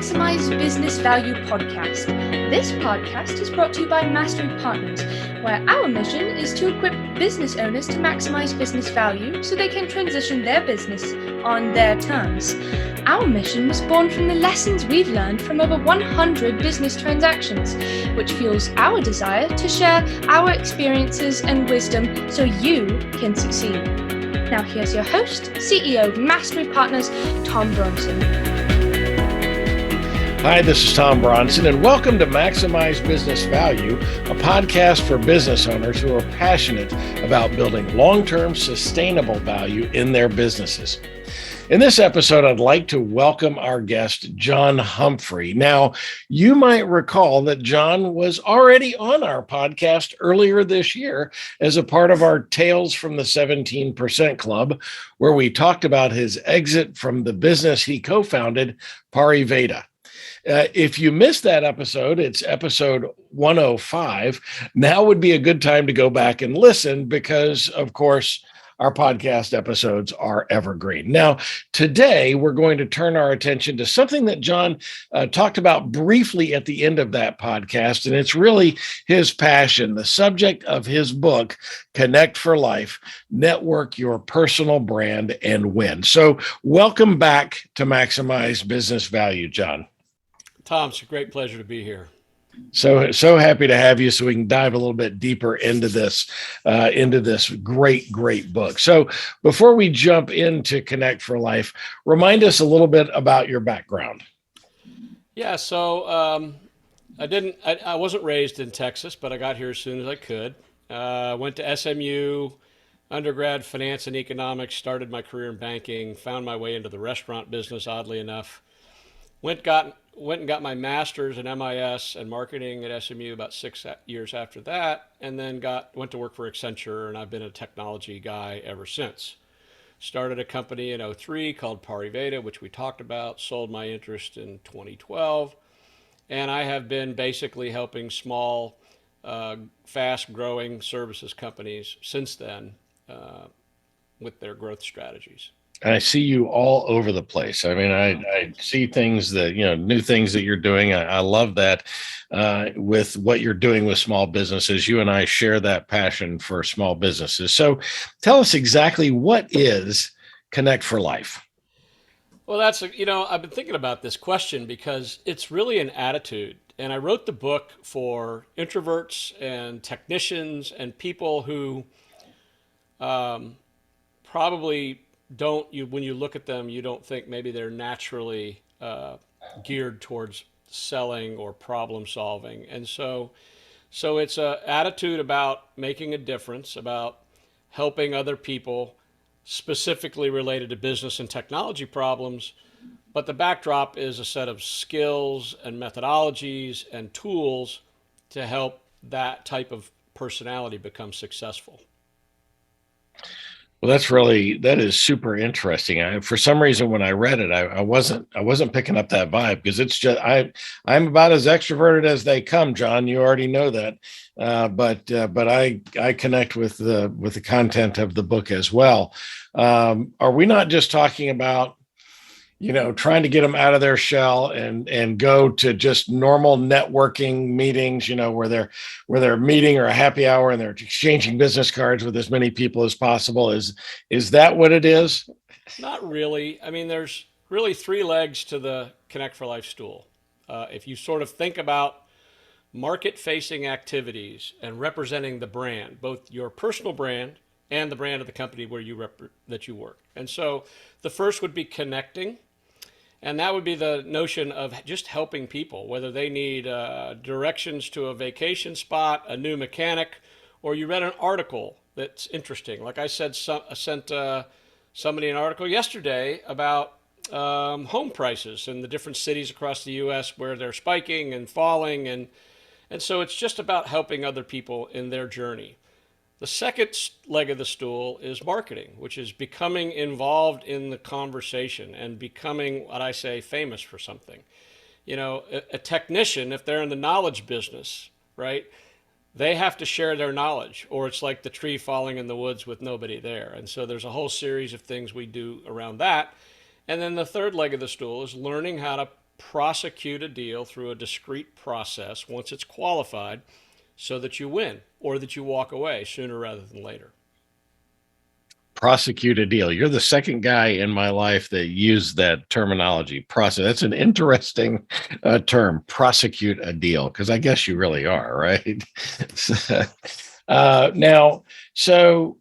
Maximize Business Value podcast. This podcast is brought to you by Mastery Partners, where our mission is to equip business owners to maximize business value so they can transition their business on their terms. Our mission was born from the lessons we've learned from over 100 business transactions, which fuels our desire to share our experiences and wisdom so you can succeed. Now here's your host, CEO of Mastery Partners, Tom Bronson. Hi, this is Tom Bronson, and welcome to Maximize Business Value, a podcast for business owners who are passionate about building long-term sustainable value in their businesses. In this episode, I'd like to welcome our guest, John Humphrey. Now, you might recall that John was already on our podcast earlier this year as a part of our Tales from the 17% Club, where we talked about his exit from the business he co-founded, Pariveda. If you missed that episode, it's episode 105. Now would be a good time to go back and listen because, of course, our podcast episodes are evergreen. Now, today, we're going to turn our attention to something that John talked about briefly at the end of that podcast, and it's really his passion, the subject of his book, Connect for Life, Network Your Personal Brand and Win. So welcome back to Maximize Business Value, John. Tom, it's a great pleasure to be here. So happy to have you so we can dive a little bit deeper into this great book. So before we jump into Connect for Life, remind us a little bit about your background. Yeah, so I wasn't raised in Texas, but I got here as soon as I could. Went to SMU, undergrad finance and economics, started my career in banking, found my way into the restaurant business, oddly enough. Went and got my master's in MIS and marketing at SMU about 6 years after that, and then went to work for Accenture, and I've been a technology guy ever since. Started a company in 2003 called Pariveda, which we talked about, sold my interest in 2012, and I have been basically helping small, fast-growing services companies since then with their growth strategies. And I see you all over the place. I mean, I see things that, new things that you're doing. I love that with what you're doing with small businesses. You and I share that passion for small businesses. So tell us exactly what is Connect for Life? Well, I've been thinking about this question because it's really an attitude. And I wrote the book for introverts and technicians and people who probably when you look at them, you don't think maybe they're naturally geared towards selling or problem solving. And so it's an attitude about making a difference, about helping other people, specifically related to business and technology problems. But the backdrop is a set of skills and methodologies and tools to help that type of personality become successful. Well, that is super interesting. For some reason, when I read it, I wasn't picking up that vibe because it's just I'm about as extroverted as they come, John. You already know that, but I connect with the content of the book as well. Are we not just talking about trying to get them out of their shell and go to just normal networking meetings, where they're meeting or a happy hour and they're exchanging business cards with as many people as possible? Is that what it is? Not really. I mean, there's really 3 legs to the Connect for Life stool. If you sort of think about market-facing activities and representing the brand, both your personal brand and the brand of the company where that you work. And so the first would be connecting. And that would be the notion of just helping people, whether they need directions to a vacation spot, a new mechanic, or you read an article that's interesting. Like I said, I sent somebody an article yesterday about home prices in the different cities across the U.S. where they're spiking and falling. And so it's just about helping other people in their journey. The second leg of the stool is marketing, which is becoming involved in the conversation and becoming, what I say, famous for something. A technician, if they're in the knowledge business, right, they have to share their knowledge, or it's like the tree falling in the woods with nobody there. And so there's a whole series of things we do around that. And then the third leg of the stool is learning how to prosecute a deal through a discrete process once it's qualified so that you win or that you walk away sooner rather than later. Prosecute a deal. You're the second guy in my life that used that terminology. Process. That's an interesting term. Prosecute a deal, because I guess you really are, right? Now, so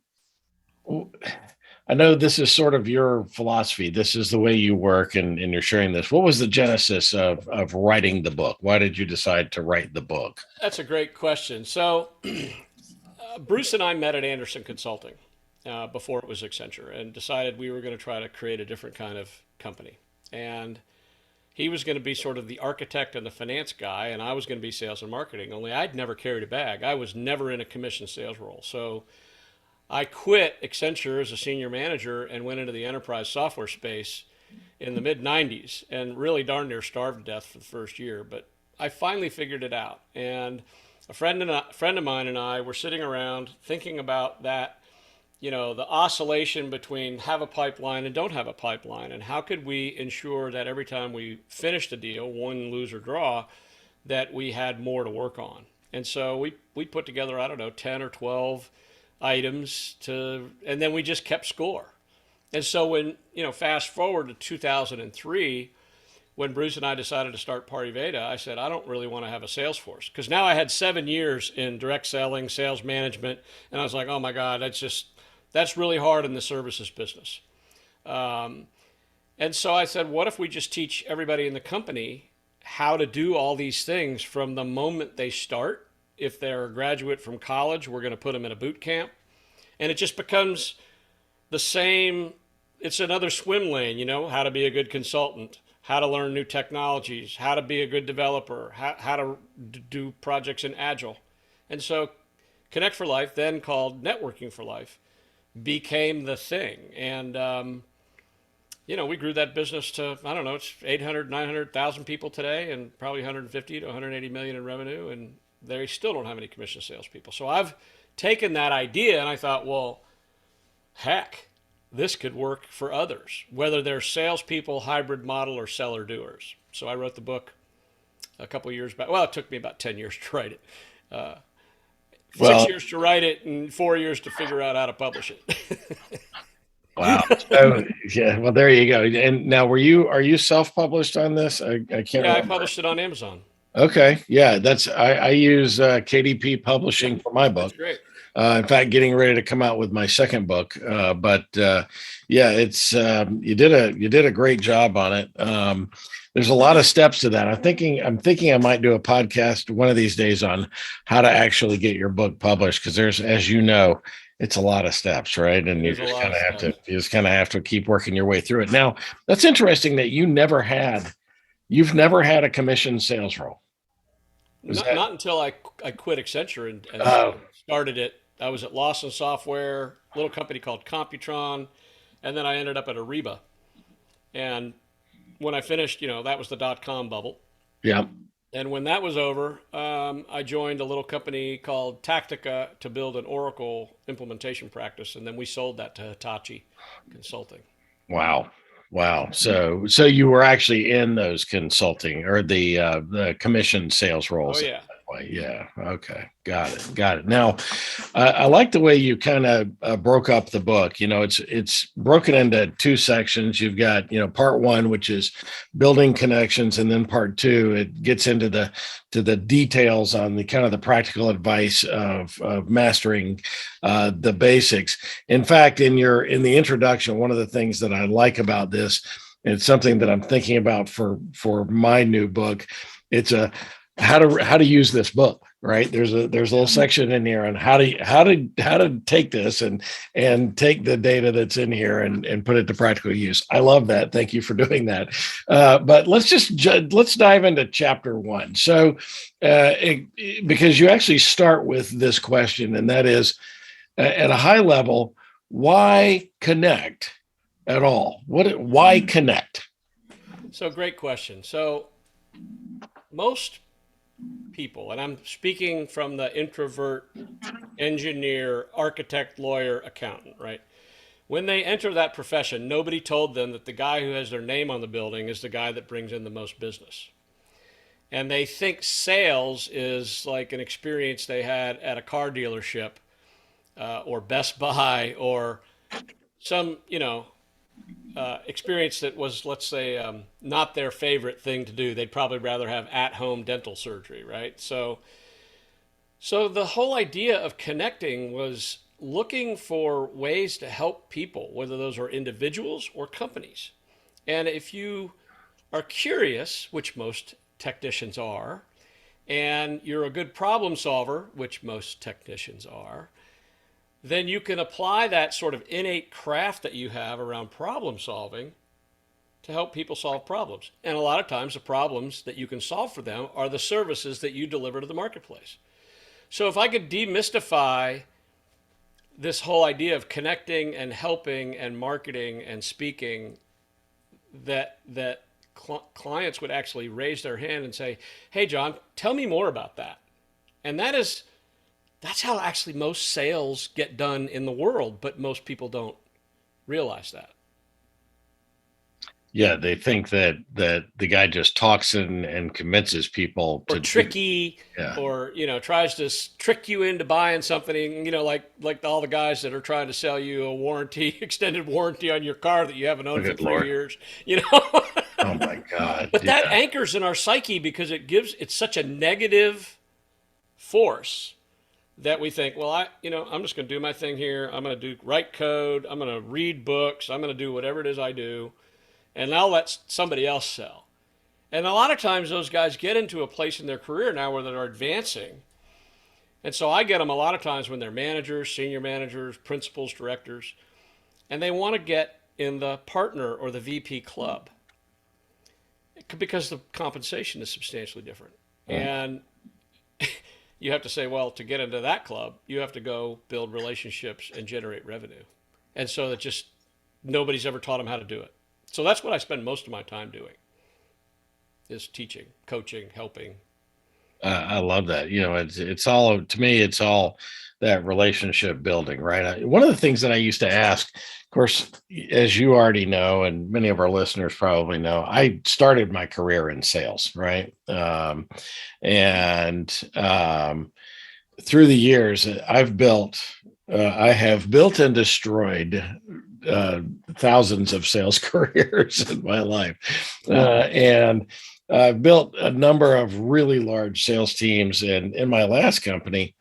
I know this is sort of your philosophy. This is the way you work, and you're sharing this. What was the genesis of writing the book? Why did you decide to write the book? That's a great question. So, Bruce and I met at Anderson Consulting before it was Accenture, and decided we were going to try to create a different kind of company. And he was going to be sort of the architect and the finance guy, and I was going to be sales and marketing. Only I'd never carried a bag. I was never in a commission sales role. So I quit Accenture as a senior manager and went into the enterprise software space in the mid 90s, and really darn near starved to death for the first year. But I finally figured it out. And a friend of mine and I were sitting around thinking about that, the oscillation between have a pipeline and don't have a pipeline, and how could we ensure that every time we finished a deal, win, lose, or draw, that we had more to work on. And so we put together, 10 or 12 items and then we just kept score. And so when, fast forward to 2003, when Bruce and I decided to start Pariveda, I said, I don't really want to have a sales force, because now I had 7 years in direct selling, sales management, and I was like, oh my God, that's really hard in the services business. And so I said, what if we just teach everybody in the company how to do all these things from the moment they start? If they're a graduate from college, we're going to put them in a boot camp. And it just becomes the same. It's another swim lane, how to be a good consultant, how to learn new technologies, how to be a good developer, how to do projects in Agile. And so Connect for Life, then called Networking for Life, became the thing. And, we grew that business to, it's 800, 900,000 people today, and probably 150 to 180 million in revenue. And they still don't have any commission salespeople. So I've taken that idea and I thought, well, heck, this could work for others, whether they're salespeople, hybrid model, or seller doers. So I wrote the book a couple of years back. Well, it took me about 10 years to write it. 6 years to write it and 4 years to figure out how to publish it. Wow. So, yeah. Well, there you go. And now, are you self-published on this? I can't remember. I published it on Amazon. Okay. Yeah. I use KDP Publishing for my book. That's great. In fact, getting ready to come out with my second book. It's you did a great job on it. There's a lot of steps to that. I'm thinking I might do a podcast one of these days on how to actually get your book published, because there's, as you know, it's a lot of steps, right? And you just kind of have to keep working your way through it. Now, that's interesting that you've never had a commission sales role. Not until I quit Accenture and started it. I was at Lawson Software, a little company called Computron, and then I ended up at Ariba. And when I finished, that was the .com bubble. Yeah. And when that was over, I joined a little company called Tactica to build an Oracle implementation practice, and then we sold that to Hitachi Consulting. Wow. So you were actually in those consulting or the commission sales roles. Oh, yeah. Yeah. Okay. Got it. Now, I like the way you kind of broke up the book. It's broken into 2 sections. You've got, part 1, which is building connections, and then part 2, it gets into the details on the kind of the practical advice of mastering the basics. In fact, in the introduction, one of the things that I like about this, and it's something that I'm thinking about for my new book, it's how to use this book, right? There's a little section in here on how to take this and take the data that's in here and put it to practical use. I love that. Thank you for doing that. But let's dive into chapter 1. So, because you actually start with this question, and that is, at a high level, why connect at all? Why connect? So, great question. So, most people, and I'm speaking from the introvert, engineer, architect, lawyer, accountant, right? When they enter that profession, nobody told them that the guy who has their name on the building is the guy that brings in the most business. And they think sales is like an experience they had at a car dealership or Best Buy or some, experience that was, let's say, not their favorite thing to do. They'd probably rather have at-home dental surgery, right? So the whole idea of connecting was looking for ways to help people, whether those are individuals or companies. And if you are curious, which most technicians are, and you're a good problem solver, which most technicians are, then you can apply that sort of innate craft that you have around problem solving to help people solve problems. And a lot of times the problems that you can solve for them are the services that you deliver to the marketplace. So if I could demystify this whole idea of connecting and helping and marketing and speaking, that clients would actually raise their hand and say, "Hey, John, tell me more about that." And that's how actually most sales get done in the world, but most people don't realize that. Yeah, they think that the guy just talks and convinces people Or to tricky, yeah. or tries to trick you into buying something. Like all the guys that are trying to sell you a warranty, extended warranty on your car that you haven't owned for Good 3 Lord. years. Oh my God. But that Yeah. anchors in our psyche because it's such a negative force that we think, well, I'm just going to do my thing here. I'm going to write code. I'm going to read books. I'm going to do whatever it is I do, and I'll let somebody else sell. And a lot of times those guys get into a place in their career now where they're advancing. And so I get them a lot of times when they're managers, senior managers, principals, directors, and they want to get in the partner or the VP club because the compensation is substantially different. And you have to say, well, to get into that club, you have to go build relationships and generate revenue. And so that just nobody's ever taught them how to do it. So that's what I spend most of my time doing, is teaching, coaching, helping. I love that. It's all, to me, it's all that relationship building, right? One of the things that I used to ask, of course, as you already know, and many of our listeners probably know, I started my career in sales, right? And through the years, I have built and destroyed thousands of sales careers in my life. And I've built a number of really large sales teams. And in my last company,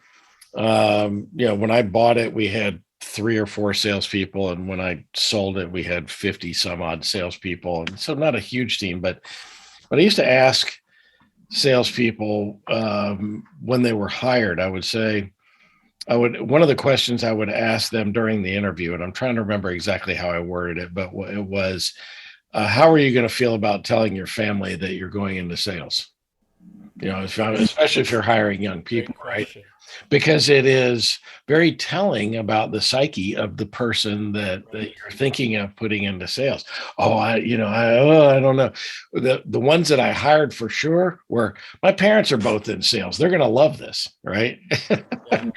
when I bought it, we had 3 or 4 salespeople. And when I sold it, we had 50 some odd salespeople. And so not a huge team, but I used to ask salespeople when they were hired, one of the questions I would ask them during the interview, and I'm trying to remember exactly how I worded it, but it was, how are you going to feel about telling your family that you're going into sales? Especially if you're hiring young people, right? Because it is very telling about the psyche of the person that you're thinking of putting into sales. Oh, I don't know. The ones that I hired for sure were, my parents are both in sales. They're going to love this, right? Yeah.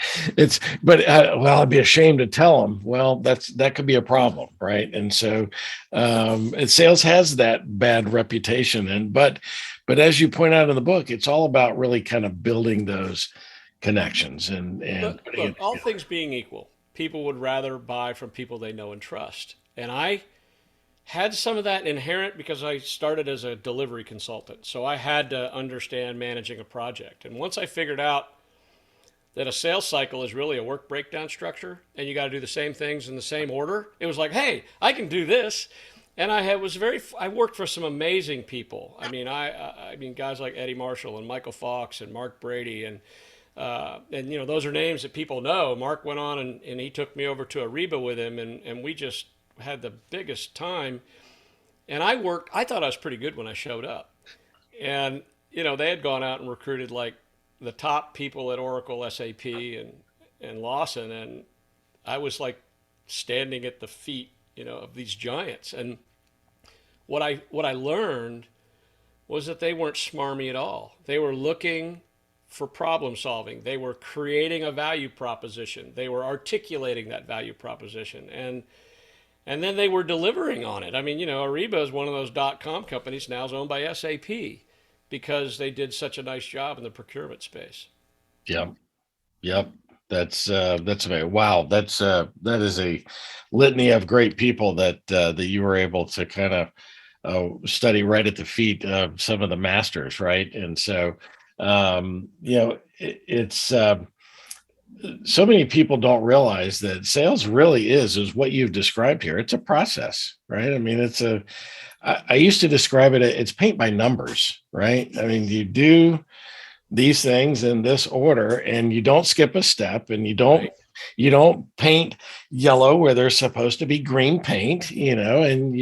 I'd be ashamed to tell them. Well, that could be a problem, right? And so, and sales has that bad reputation, but as you point out in the book, it's all about really kind of building those connections and look, all things being equal, people would rather buy from people they know and trust. And I had some of that inherent because I started as a delivery consultant. So I had to understand managing a project. And once I figured out that a sales cycle is really a work breakdown structure and you got to do the same things in the same order, it was like, hey, I can do this. And I worked for some amazing people. I mean, guys like Eddie Marshall and Michael Fox and Mark Brady and those are names that people know. Mark went on and he took me over to Ariba with him, and we just had the biggest time. And I thought I was pretty good when I showed up. And, they had gone out and recruited like the top people at Oracle, SAP, and Lawson. And I was like standing at the feet, of these giants. And what I learned was that they weren't smarmy at all. They were looking for problem solving. They were creating a value proposition. They were articulating that value proposition. And And then they were delivering on it. I mean, Ariba is one of those .com companies now is owned by SAP because they did such a nice job in the procurement space. Yep. Yep. That's very wow. That is a litany of great people that you were able to kind of study right at the feet of some of the masters, right? And so, it's so many people don't realize that sales really is what you've described here. It's a process, right? I mean, I used to describe it, it's paint by numbers, right? I mean, you do these things in this order and you don't skip a step, and Right. you don't paint yellow where there's supposed to be green paint, and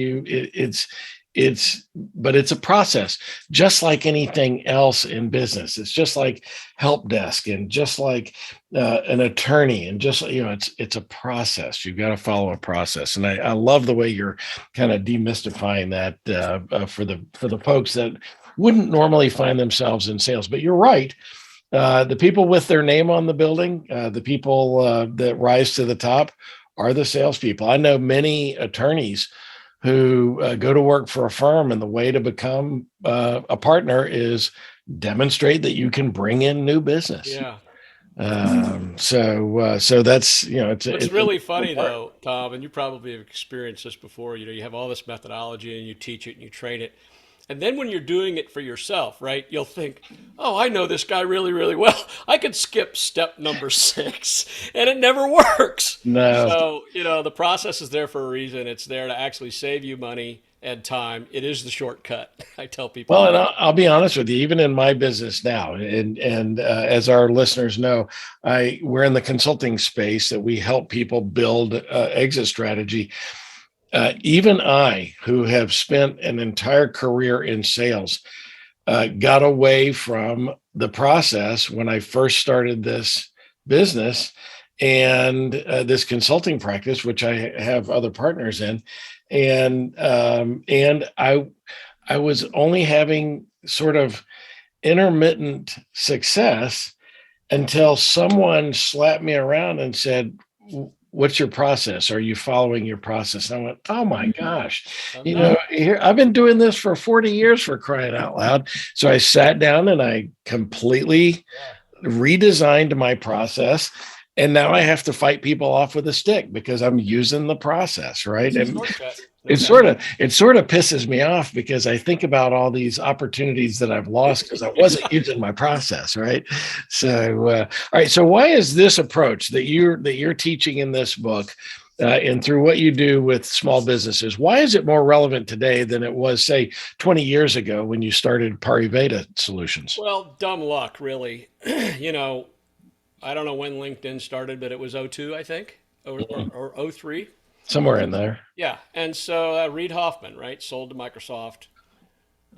but it's a process, just like anything else in business. It's just like help desk, and just like an attorney, and just, it's a process. You've got to follow a process. And I love the way you're kind of demystifying that for the folks that wouldn't normally find themselves in sales. But you're right. The people with their name on the building, the people that rise to the top, are the salespeople. I know many attorneys who go to work for a firm, and the way to become a partner is demonstrate that you can bring in new business. Yeah. So that's, It's really funny though, Tom, and you probably have experienced this before. You have all this methodology and you teach it and you train it. And then when you're doing it for yourself, right, you'll think, oh, I know this guy really, really well. I could skip step number 6, and it never works. No. So, the process is there for a reason. It's there to actually save you money and time. It is the shortcut. I tell people. Well, and I'll be honest with you, even in my business now, and as our listeners know, we're in the consulting space that we help people build exit strategy. Even I, who have spent an entire career in sales, got away from the process when I first started this business and this consulting practice, which I have other partners in, and I was only having sort of intermittent success until someone slapped me around and said, what's your process? Are you following your process? And I went, oh my gosh, here I've been doing this for 40 years, for crying out loud. So I sat down and I completely redesigned my process. And now I have to fight people off with a stick because I'm using the process, right? And it sort of pisses me off because I think about all these opportunities that I've lost because I wasn't using my process, right? So, all right. So, why is this approach that you're teaching in this book, and through what you do with small businesses, why is it more relevant today than it was, say, 20 years ago when you started Pariveda Solutions? Well, dumb luck, really. I don't know when LinkedIn started, but it was '02, I think, or '03. Somewhere in there. Yeah. And so Reid Hoffman, right, sold to Microsoft.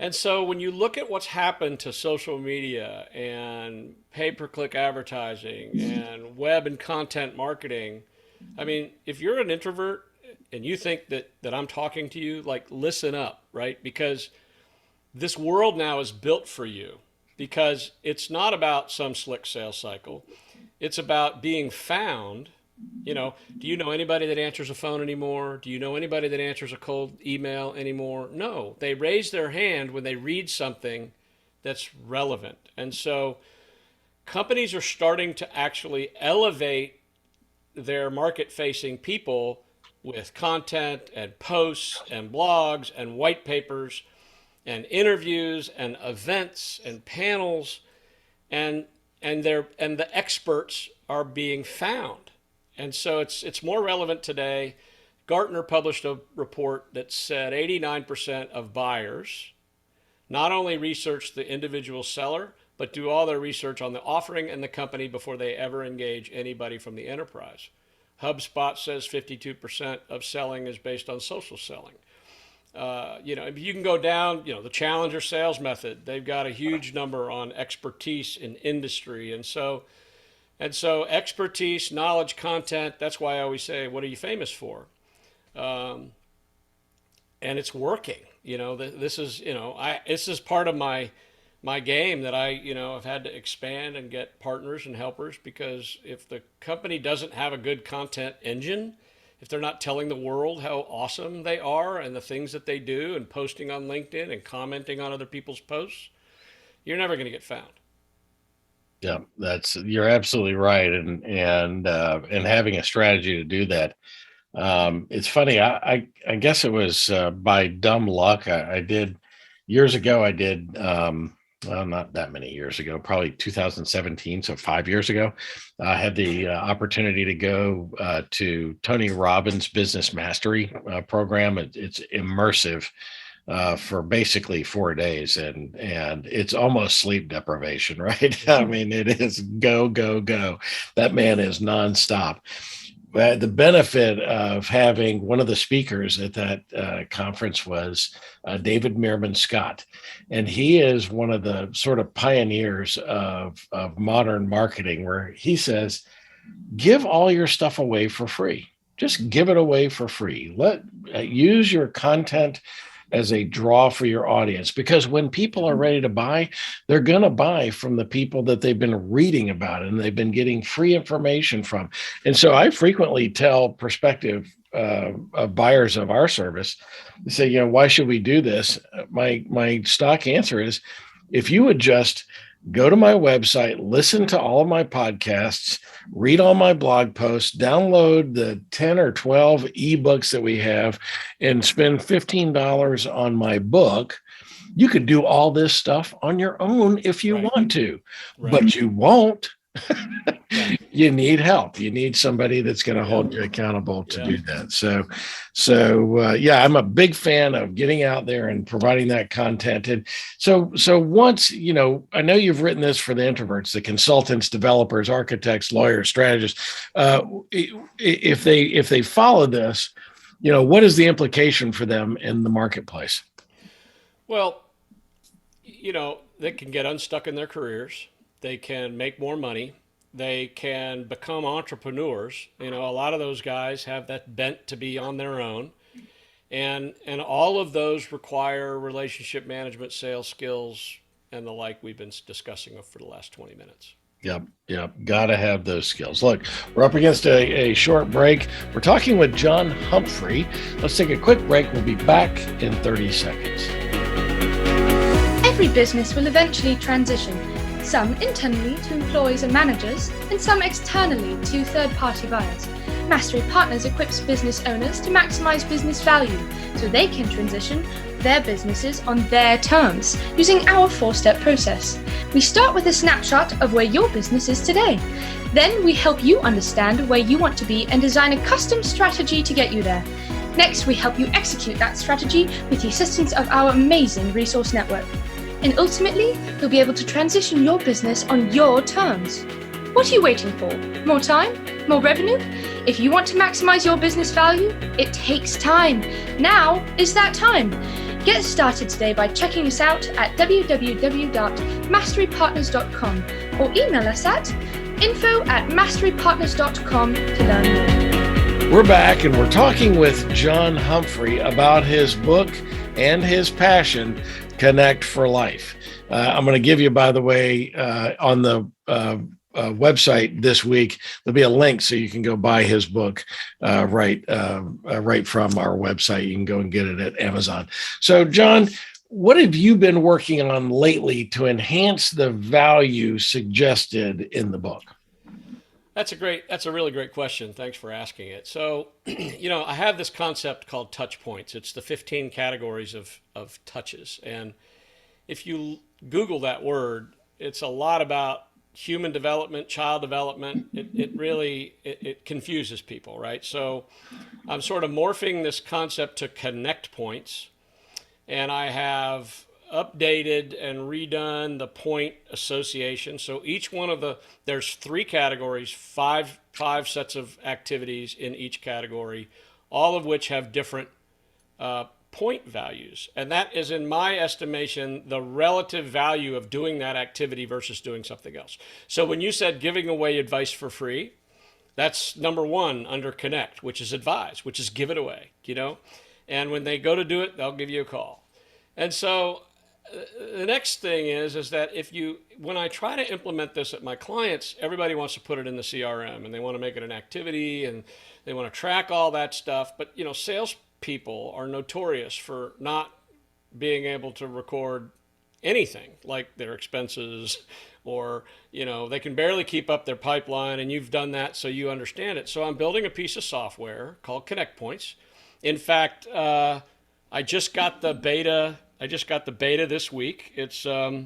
And so when you look at what's happened to social media and pay-per-click advertising and web and content marketing, I mean, if you're an introvert and you think that I'm talking to you, like, listen up, right? Because this world now is built for you, because it's not about some slick sales cycle. It's about being found. Do you know anybody that answers a phone anymore? Do you know anybody that answers a cold email anymore? No, they raise their hand when they read something that's relevant. And so companies are starting to actually elevate their market-facing people with content and posts and blogs and white papers and interviews and events and panels, and the experts are being found. And so it's more relevant today. Gartner published a report that said 89% of buyers not only research the individual seller, but do all their research on the offering and the company before they ever engage anybody from the enterprise. HubSpot says 52% of selling is based on social selling. You can go down, the Challenger sales method. They've got a huge number on expertise in industry. And so expertise, knowledge, content, that's why I always say, what are you famous for? And it's working. This is part of my game that I've had to expand and get partners and helpers, because if the company doesn't have a good content engine, if they're not telling the world how awesome they are and the things that they do and posting on LinkedIn and commenting on other people's posts, you're never going to get found. Yeah, you're absolutely right, and having a strategy to do that. It's funny. I guess it was by dumb luck. I did years ago. I did well, not that many years ago, probably 2017, so 5 years ago. I had the opportunity to go to Tony Robbins' Business Mastery program. It's immersive for basically 4 days, and it's almost sleep deprivation, right? I mean, it is go, go, go. That man is nonstop. The benefit of having one of the speakers at that conference was David Meerman Scott. And he is one of the sort of pioneers of modern marketing, where he says, give all your stuff away for free. Just give it away for free. Use your content as a draw for your audience, because when people are ready to buy, they're going to buy from the people that they've been reading about and they've been getting free information from. And so I frequently tell prospective buyers of our service, they say, why should we do this? My stock answer is, if you would just go to my website, listen to all of my podcasts, read all my blog posts, download the 10 or 12 ebooks that we have, and spend $15 on my book, you could do all this stuff on your own if you want to, but you won't. You need help. You need somebody that's going to hold you accountable to do that. So I'm a big fan of getting out there and providing that content. And so once, I know you've written this for the introverts, the consultants, developers, architects, lawyers, strategists. If they follow this, what is the implication for them in the marketplace? Well, they can get unstuck in their careers. They can make more money. They can become entrepreneurs. A lot of those guys have that bent to be on their own. And all of those require relationship management, sales skills, and the like we've been discussing for the last 20 minutes. Yep. Got to have those skills. Look, we're up against a short break. We're talking with John Humphrey. Let's take a quick break. We'll be back in 30 seconds. Every business will eventually transition, some internally to employees and managers, and some externally to third-party buyers. Mastery Partners equips business owners to maximize business value so they can transition their businesses on their terms using our 4-step process. We start with a snapshot of where your business is today. Then we help you understand where you want to be and design a custom strategy to get you there. Next, we help you execute that strategy with the assistance of our amazing resource network. And ultimately, you'll be able to transition your business on your terms. What are you waiting for? More time? More revenue? If you want to maximize your business value, it takes time. Now is that time. Get started today by checking us out at www.masterypartners.com or email us at info@masterypartners.com to learn more. We're back, and we're talking with John Humphrey about his book and his passion, Connect for Life. I'm going to give you, by the way, on the website this week, there'll be a link so you can go buy his book right from our website. You can go and get it at Amazon. So, John, what have you been working on lately to enhance the value suggested in the book? That's a really great question. Thanks for asking it. So, I have this concept called touch points. It's the 15 categories of touches. And if you Google that word, it's a lot about human development, child development. It really confuses people, right? So I'm sort of morphing this concept to connect points. And I have updated and redone the point association. So each one of there's 3 categories, five sets of activities in each category, all of which have different point values. And that is, in my estimation, the relative value of doing that activity versus doing something else. So when you said giving away advice for free, that's number 1 under connect, which is advise, which is give it away, And when they go to do it, they'll give you a call. And so the next thing is that when I try to implement this at my clients, everybody wants to put it in the CRM and they want to make it an activity and they want to track all that stuff. But salespeople are notorious for not being able to record anything like their expenses, or they can barely keep up their pipeline, and you've done that, so you understand it. So I'm building a piece of software called Connect Points. In fact, I just got the beta this week. It's a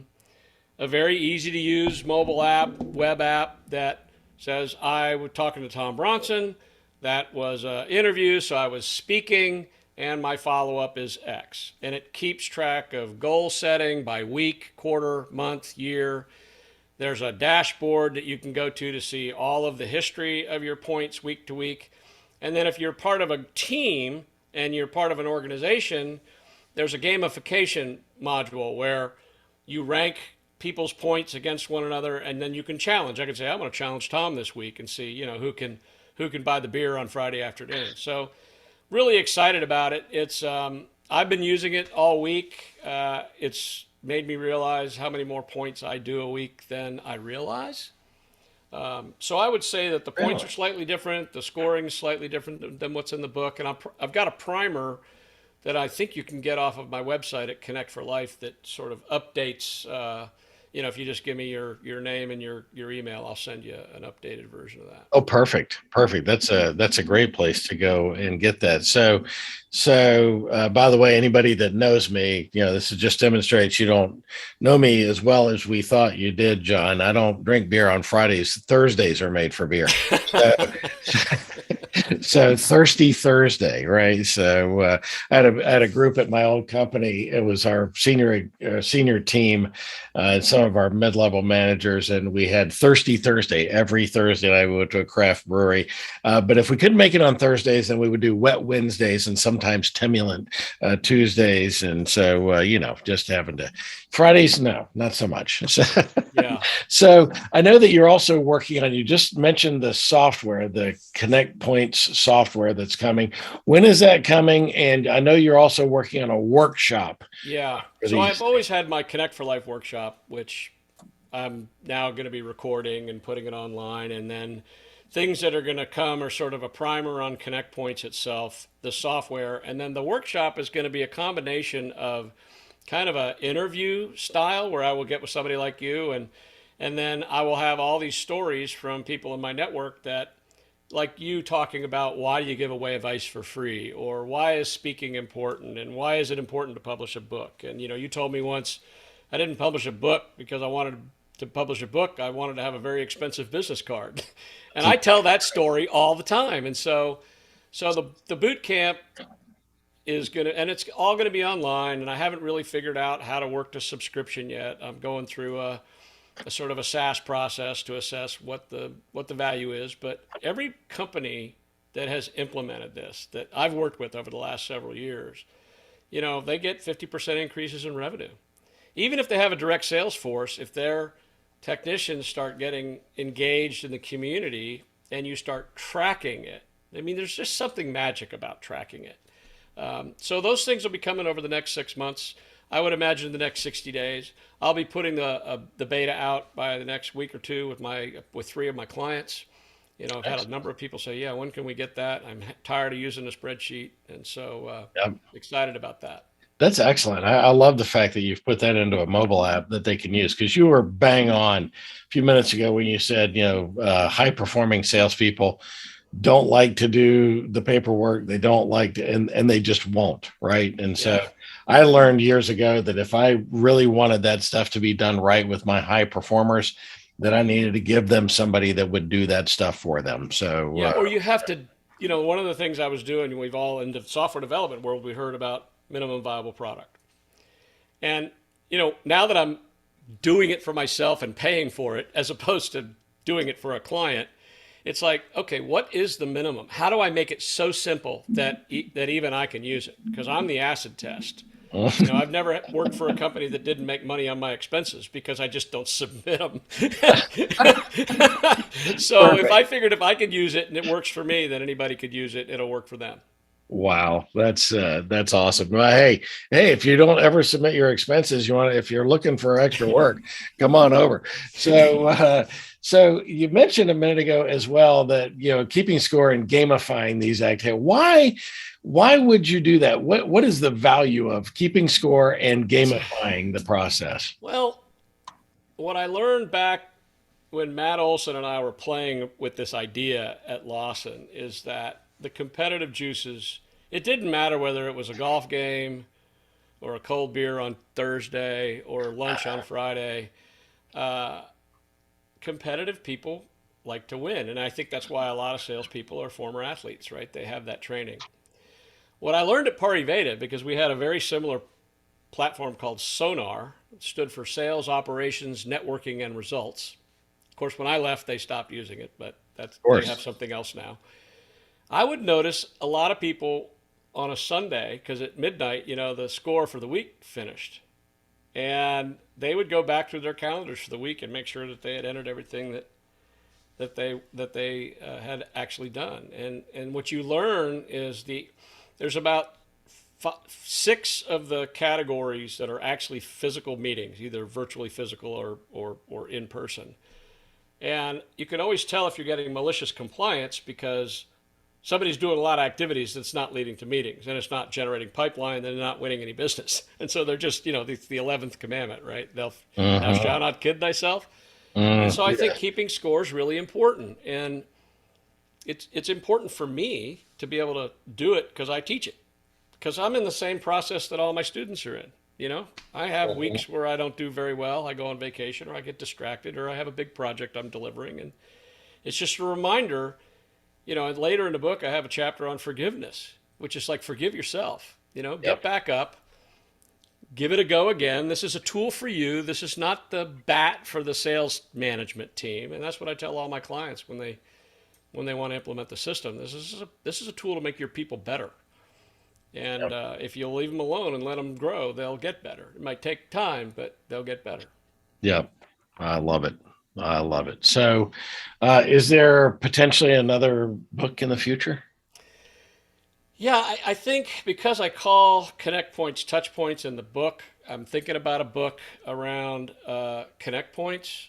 very easy to use mobile app, web app that says I was talking to Tom Bronson. That was an interview, so I was speaking, and my follow-up is X. And it keeps track of goal setting by week, quarter, month, year. There's a dashboard that you can go to see all of the history of your points week to week. And then if you're part of a team and you're part of an organization, there's a gamification module where you rank people's points against one another, and then you can challenge. I can say, I'm going to challenge Tom this week and see, who can buy the beer on Friday afternoon. So really excited about it. It's I've been using it all week. It's made me realize how many more points I do a week than I realize. So I would say that the points are slightly different. The scoring is slightly different than what's in the book. And I've got a primer that I think you can get off of my website at Connect for Life that sort of updates. If you just give me your name and your email, I'll send you an updated version of that. Oh, perfect. That's a great place to go and get that. So by the way, anybody that knows me, this just demonstrates you don't know me as well as we thought you did, John. I don't drink beer on Fridays. Thursdays are made for beer. So Thirsty Thursday, right? So I had a group at my old company. It was our senior team, some of our mid-level managers, and we had Thirsty Thursday every Thursday night. We went to a craft brewery, but if we couldn't make it on Thursdays, then we would do Wet Wednesdays and sometimes Timulant Tuesdays. And so just having to Fridays, no, not so much. Yeah. So I know that you're also working on. You just mentioned the software, the Connect Points software that's coming. When is that coming? And I know you're also working on a workshop. Yeah. So I've always had my Connect for Life workshop, which I'm now going to be recording and putting it online. And then things that are going to come are sort of a primer on Connect Points itself, the software. And then the workshop is going to be a combination of kind of an interview style where I will get with somebody like you, and then I will have all these stories from people in my network that, like you, talking about why do you give away advice for free, or why is speaking important, and why is it important to publish a book. And you told me once, I didn't publish a book because I wanted to publish a book. I wanted to have a very expensive business card. And I tell that story all the time. And so the boot camp is and it's all gonna be online, and I haven't really figured out how to work the subscription yet. I'm going through a sort of a SaaS process to assess what the value is. But every company that has implemented this that I've worked with over the last several years, they get 50% increases in revenue. Even if they have a direct sales force, if their technicians start getting engaged in the community and you start tracking it, there's just something magic about tracking it. So those things will be coming over the next 6 months. I would imagine in the next 60 days. I'll be putting the beta out by the next week or two with 3 of my clients. I've had a number of people say, yeah, when can we get that? I'm tired of using a spreadsheet. And so excited about that. That's excellent. I love the fact that you've put that into a mobile app that they can use, because you were bang on a few minutes ago when you said, high performing salespeople don't like to do the paperwork. They don't like to, and they just won't. Right. And so I learned years ago that if I really wanted that stuff to be done right with my high performers, that I needed to give them somebody that would do that stuff for them. So, or you have to, one of the things I was doing, we've all in the software development world, we heard about minimum viable product. And, now that I'm doing it for myself and paying for it, as opposed to doing it for a client, it's like, okay, what is the minimum? How do I make it so simple that even I can use it? Because I'm the acid test. I've never worked for a company that didn't make money on my expenses because I just don't submit them. So Perfect. If I figured if I could use it and it works for me, then anybody could use it. It'll work for them. Wow, that's awesome. Well, hey, if you don't ever submit your expenses, if you're looking for extra work, come on over. So you mentioned a minute ago as well that keeping score and gamifying these activities. Why would you do that? What is the value of keeping score and gamifying the process? Well, what I learned back when Matt Olson and I were playing with this idea at Lawson is that the competitive juices, it didn't matter whether it was a golf game or a cold beer on Thursday or lunch on Friday. Uh, Competitive people like to win. And I think that's why a lot of salespeople are former athletes, right? They have that training. What I learned at Pariveda, because we had a very similar platform called Sonar, it stood for Sales, Operations, Networking, and Results. Of course, when I left, they stopped using it, but they have something else now. I would notice a lot of people on a Sunday, because at midnight, the score for the week finished. And they would go back through their calendars for the week and make sure that they had entered everything that they had actually done. And what you learn is there's about six of the categories that are actually physical meetings, either virtually physical or in person. And you can always tell if you're getting malicious compliance because somebody's doing a lot of activities that's not leading to meetings and it's not generating pipeline, they're not winning any business. And so they're just, it's the 11th commandment, right? Thou shalt not kid thyself. And so I think keeping score is really important. And it's important for me to be able to do it because I teach it. Because I'm in the same process that all my students are in. I have weeks where I don't do very well. I go on vacation or I get distracted or I have a big project I'm delivering. And it's just a reminder, and later in the book, I have a chapter on forgiveness, which is like forgive yourself, get back up, give it a go again. This is a tool for you. This is not the bat for the sales management team. And that's what I tell all my clients when they want to implement the system. This is a tool to make your people better. And if you'll leave them alone and let them grow, they'll get better. It might take time, but they'll get better. Yeah, I love it. I love it. So is there potentially another book in the future? Yeah, I think because I call connect points touch points in the book, I'm thinking about a book around connect points.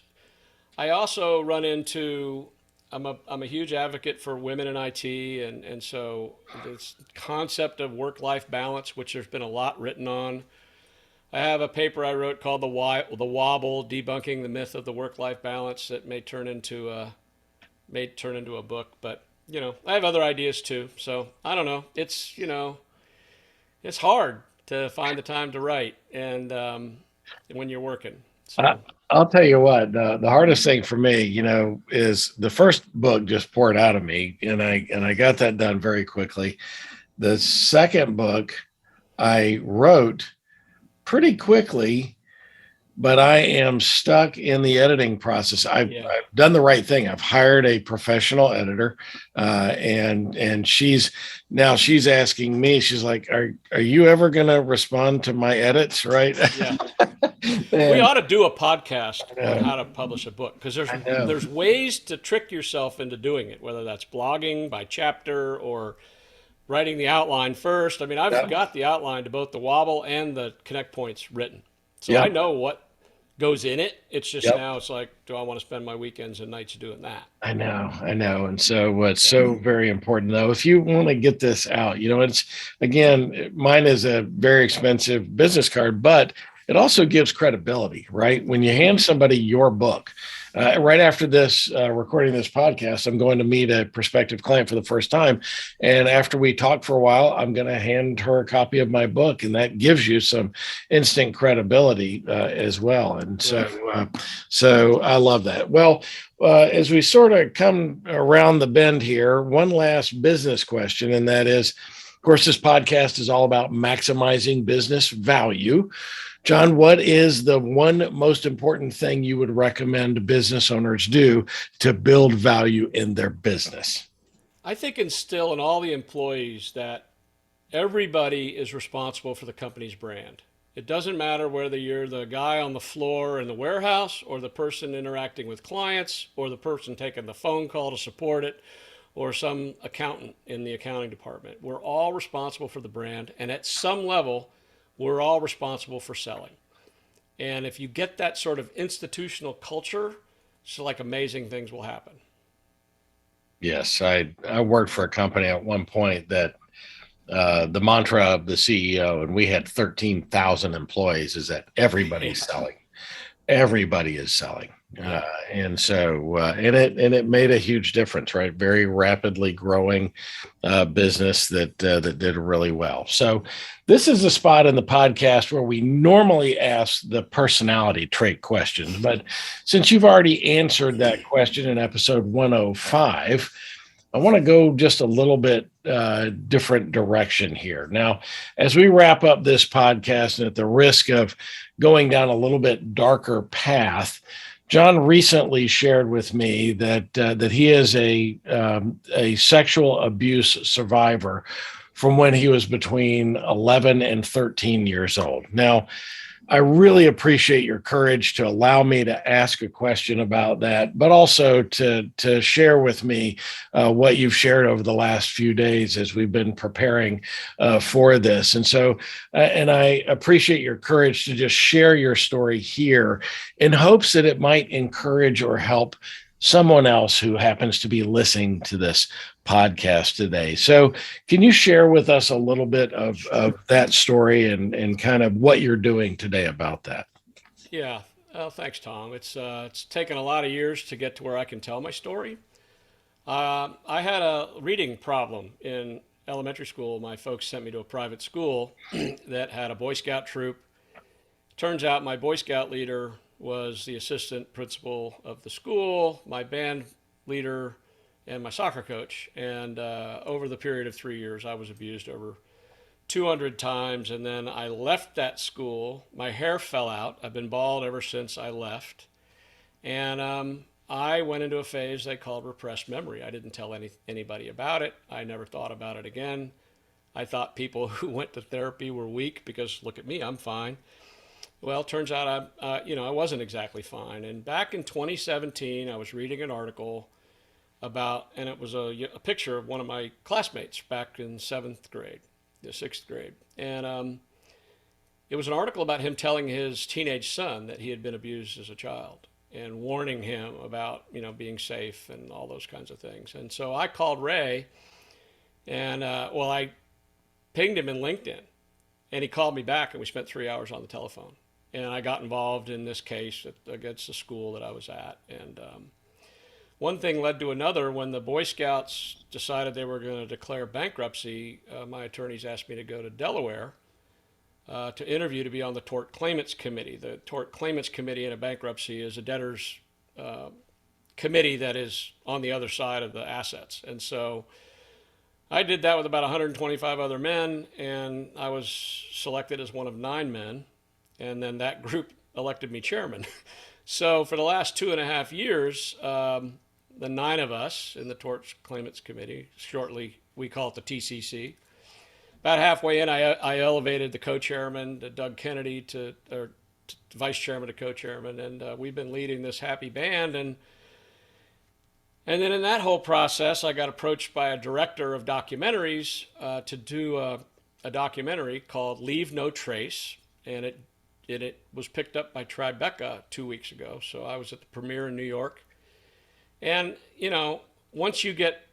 I also run into I'm a huge advocate for women in IT, and so this concept of work-life balance, which there's been a lot written on. I have a paper I wrote called the Wobble, debunking the myth of the work-life balance that may turn into a book. But I have other ideas too. So I don't know. It's it's hard to find the time to write, and when you're working. So. I'll tell you what, the hardest thing for me, is the first book just poured out of me and I got that done very quickly. The second book I wrote pretty quickly, but I am stuck in the editing process. I've done the right thing. I've hired a professional editor, and she's asking me. She's like, "Are you ever going to respond to my edits?" Right? Yeah. We ought to do a podcast on how to publish a book because there's ways to trick yourself into doing it, whether that's blogging by chapter or writing the outline first. I mean, I've got the outline to both the Wobble and the Connect Points written. So I know what goes in it. It's just now it's like, do I want to spend my weekends and nights doing that? I know. And so what's so very important though, if you want to get this out, it's, again, mine is a very expensive business card, but it also gives credibility, right? When you hand somebody your book, right after this recording this podcast, I'm going to meet a prospective client for the first time. And after we talk for a while, I'm going to hand her a copy of my book. And that gives you some instant credibility as well. And so I love that. Well, as we sort of come around the bend here, one last business question, and that is, of course, this podcast is all about maximizing business value. John, what is the one most important thing you would recommend business owners do to build value in their business? I think instill in all the employees that everybody is responsible for the company's brand. It doesn't matter whether you're the guy on the floor in the warehouse or the person interacting with clients or the person taking the phone call to support it or some accountant in the accounting department. We're all responsible for the brand, and at some level, we're all responsible for selling. And if you get that sort of institutional culture, it's like amazing things will happen. Yes, I worked for a company at one point that the mantra of the CEO, and we had 13,000 employees, is that everybody's selling. Everybody is selling. And it made a huge difference, right? Very rapidly growing business that did really well. So this is a spot in the podcast where we normally ask the personality trait questions, but since you've already answered that question in episode 105, I want to go just a little bit different direction here. Now, as we wrap up this podcast, and at the risk of going down a little bit darker path, John recently shared with me that he is a sexual abuse survivor from when he was between 11 and 13 years old. Now, I really appreciate your courage to allow me to ask a question about that, but also to share with me what you've shared over the last few days as we've been preparing for this. And so, and I appreciate your courage to just share your story here in hopes that it might encourage or help someone else who happens to be listening to this podcast today. So can you share with us a little bit of that story and kind of what you're doing today about that? Yeah. Thanks, Tom. It's taken a lot of years to get to where I can tell my story. I had a reading problem in elementary school. My folks sent me to a private school that had a Boy Scout troop. Turns out my Boy Scout leader was the assistant principal of the school, my band leader, and my soccer coach. And over the period of 3 years, I was abused over 200 times. And then I left that school. My hair fell out. I've been bald ever since I left. And I went into a phase they called repressed memory. I didn't tell anybody about it. I never thought about it again. I thought people who went to therapy were weak because, look at me, I'm fine. Well, it turns out I wasn't exactly fine. And back in 2017, I was reading an article about, and it was a picture of one of my classmates back in sixth grade. And it was an article about him telling his teenage son that he had been abused as a child and warning him about, being safe and all those kinds of things. And so I called Ray and, I pinged him in LinkedIn and he called me back and we spent 3 hours on the telephone. And I got involved in this case against the school that I was at. And one thing led to another. When the Boy Scouts decided they were going to declare bankruptcy, my attorneys asked me to go to Delaware to interview to be on the Tort Claimants Committee. The Tort Claimants Committee in a bankruptcy is a debtor's committee that is on the other side of the assets. And so I did that with about 125 other men, and I was selected as one of 9 men. And then that group elected me chairman. So for the last 2.5 years, the 9 of us in the Tort Claimants Committee, shortly we call it the TCC, about halfway in, I elevated the co-chairman, Doug Kennedy, to vice chairman to co-chairman, and we've been leading this happy band. And then in that whole process, I got approached by a director of documentaries to do a documentary called Leave No Trace, and it was picked up by Tribeca 2 weeks ago. So I was at the premiere in New York. And, once you get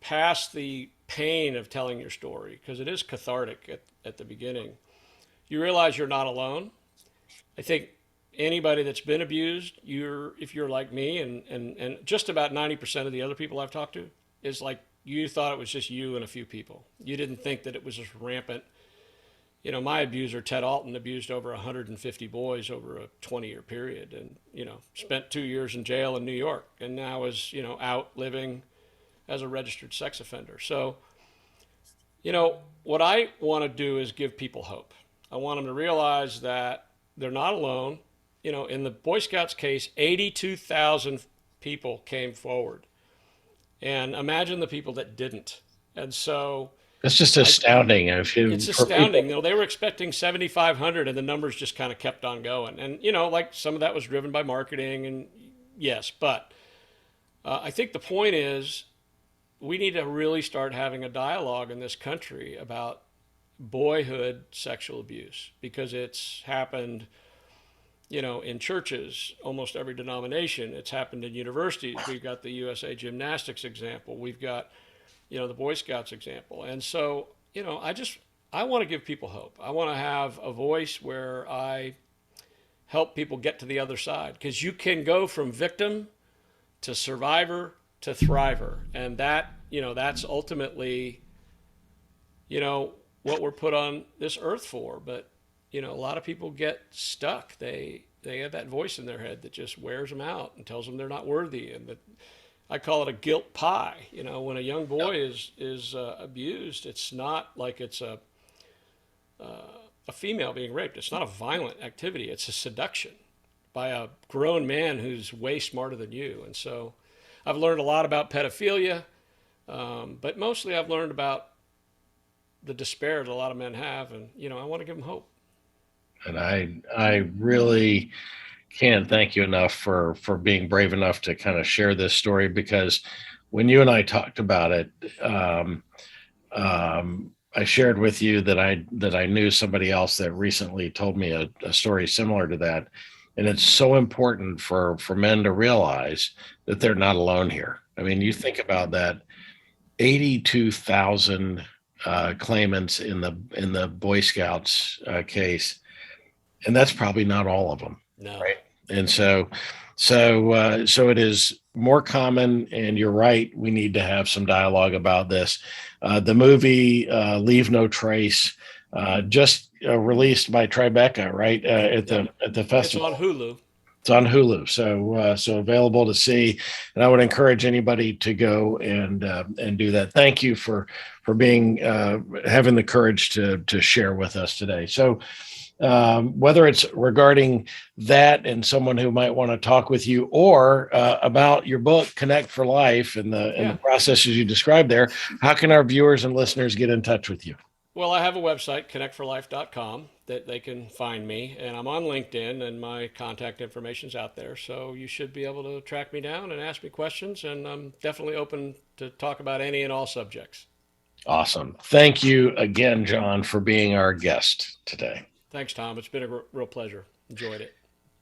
past the pain of telling your story, because it is cathartic at the beginning, you realize you're not alone. I think anybody that's been abused, if you're like me and just about 90% of the other people I've talked to, is like you thought it was just you and a few people. You didn't think that it was just rampant. My abuser, Ted Alton, abused over 150 boys over a 20-year period and, spent 2 years in jail in New York and now is, out living as a registered sex offender. So, what I want to do is give people hope. I want them to realize that they're not alone. In the Boy Scouts case, 82,000 people came forward. And imagine the people that didn't. And so it's just astounding. It's astounding. They were expecting 7,500 and the numbers just kind of kept on going. And, some of that was driven by marketing and yes, but I think the point is we need to really start having a dialogue in this country about boyhood sexual abuse, because it's happened, in churches, almost every denomination. It's happened in universities. We've got the USA Gymnastics example. We've got, the Boy Scouts example. And so, I want to give people hope. I want to have a voice where I help people get to the other side, because you can go from victim to survivor to thriver. And that's ultimately, what we're put on this earth for. But, a lot of people get stuck. They have that voice in their head that just wears them out and tells them they're not worthy. And that, I call it a guilt pie. When a young boy is abused, it's not like it's a female being raped. It's not a violent activity. It's a seduction by a grown man who's way smarter than you. And so I've learned a lot about pedophilia, but mostly I've learned about the despair that a lot of men have. And, I want to give them hope. And I really can't thank you enough for being brave enough to kind of share this story, because when you and I talked about it, I shared with you that I knew somebody else that recently told me a story similar to that. And it's so important for men to realize that they're not alone here. I mean, you think about that, 82,000 claimants in the Boy Scouts case, and that's probably not all of them. No. Right. And so it is more common, and you're right. We need to have some dialogue about this. The movie Leave No Trace, just released by Tribeca, right? At the festival. It's on Hulu. It's on Hulu, so available to see. And I would encourage anybody to go and do that. Thank you for being having the courage to share with us today. So. Whether it's regarding that and someone who might want to talk with you, or about your book, Connect for Life, and the processes you described there, how can our viewers and listeners get in touch with you? Well, I have a website, connectforlife.com, that they can find me, and I'm on LinkedIn, and my contact information's out there. So you should be able to track me down and ask me questions, and I'm definitely open to talk about any and all subjects. Awesome. Thank you again, John, for being our guest today. Thanks, Tom. It's been a real pleasure. Enjoyed it.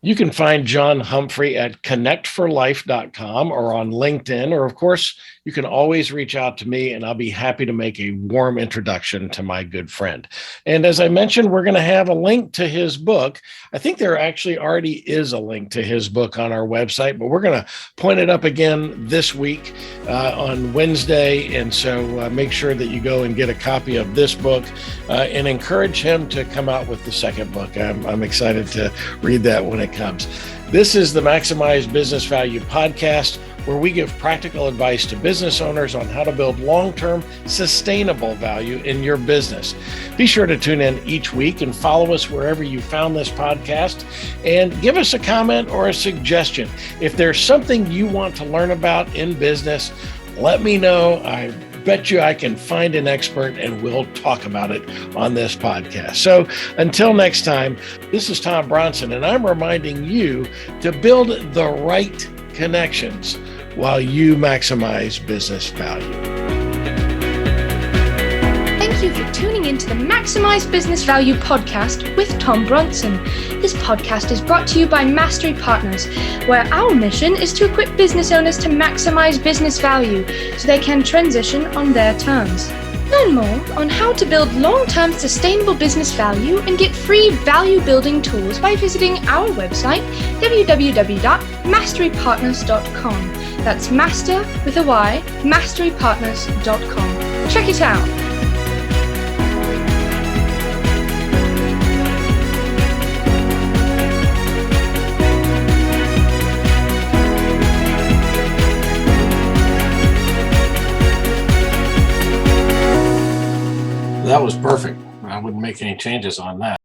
You can find John Humphrey at connectforlife.com or on LinkedIn, or of course, you can always reach out to me and I'll be happy to make a warm introduction to my good friend. And as I mentioned, we're going to have a link to his book. I think there actually already is a link to his book on our website, but we're going to point it up again this week on Wednesday. And so make sure that you go and get a copy of this book and encourage him to come out with the second book. I'm excited to read that when it comes. This is the Maximize Business Value podcast, where we give practical advice to business owners on how to build long-term sustainable value in your business. Be sure to tune in each week and follow us wherever you found this podcast, and give us a comment or a suggestion. If there's something you want to learn about in business, let me know. I bet you I can find an expert and we'll talk about it on this podcast. So until next time, this is Tom Bronson, and I'm reminding you to build the right connections while you maximize business value. Thank you for tuning into the Maximize Business Value podcast with Tom Bronson. This podcast is brought to you by Mastery Partners, where our mission is to equip business owners to maximize business value so they can transition on their terms. Learn more on how to build long-term sustainable business value and get free value-building tools by visiting our website, www.masterypartners.com. That's master with a Y, masterypartners.com. Check it out. That was perfect. I wouldn't make any changes on that.